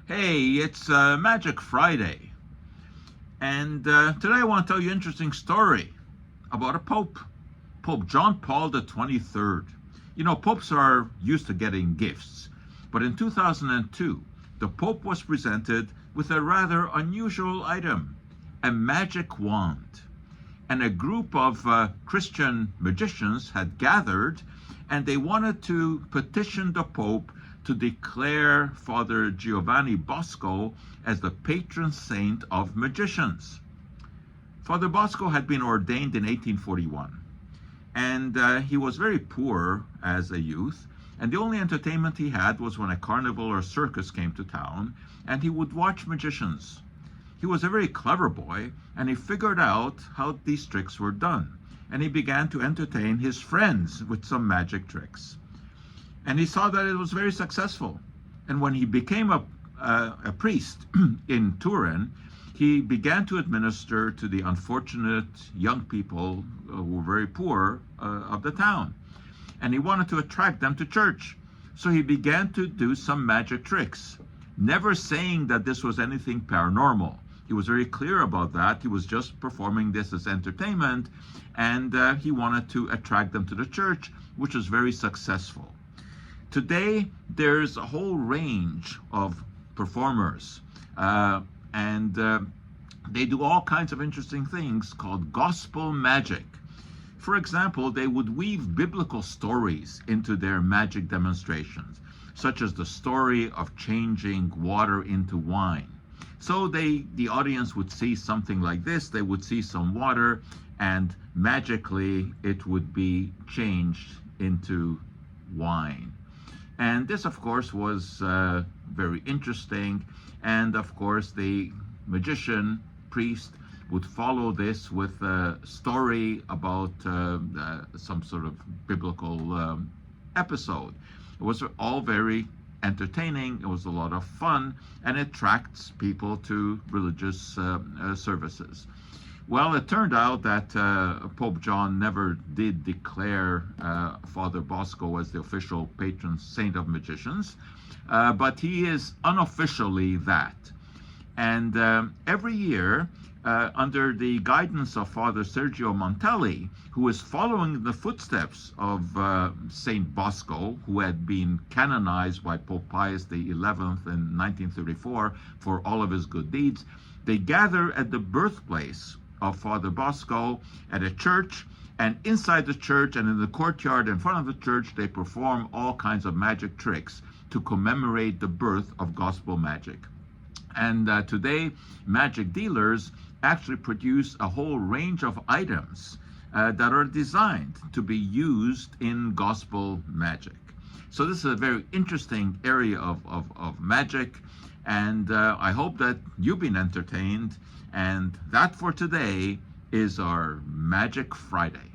Hey, it's Magic Friday, and today I want to tell you an interesting story about a pope, Pope John Paul the 23rd. You know, popes are used to getting gifts, but in 2002, the pope was presented with a rather unusual item, a magic wand. And a group of Christian magicians had gathered, and they wanted to petition the Pope to declare Father Giovanni Bosco as the patron saint of magicians. Father Bosco had been ordained in 1841, and he was very poor as a youth, and the only entertainment he had was when a carnival or circus came to town, and he would watch magicians. He was a very clever boy, and he figured out how these tricks were done. And he began to entertain his friends with some magic tricks. And he saw that it was very successful. And when he became a priest in Turin, he began to administer to the unfortunate young people who were very poor of the town. And he wanted to attract them to church. So he began to do some magic tricks, never saying that this was anything paranormal. He was very clear about that. He was just performing this as entertainment, and he wanted to attract them to the church, which was very successful. Today, there's a whole range of performers, and they do all kinds of interesting things called gospel magic. For example, they would weave biblical stories into their magic demonstrations, such as the story of changing water into wine. So the audience would see something like this. They would see some water, and magically it would be changed into wine. And this, of course, was very interesting. And of course, the magician priest would follow this with a story about some sort of biblical episode. It was all very entertaining. It was a lot of fun, and it attracts people to religious services. Well, it turned out that Pope John never did declare Father Bosco as the official patron saint of magicians, but he is unofficially that. And every year, under the guidance of Father Sergio Montelli, who is following the footsteps of Saint Bosco, who had been canonized by Pope Pius XI in 1934 for all of his good deeds, they gather at the birthplace of Father Bosco at a church, and inside the church and in the courtyard in front of the church, they perform all kinds of magic tricks to commemorate the birth of gospel magic. And today, magic dealers actually produce a whole range of items that are designed to be used in gospel magic. So this is a very interesting area of magic, and I hope that you've been entertained. And that for today is our Magic Friday.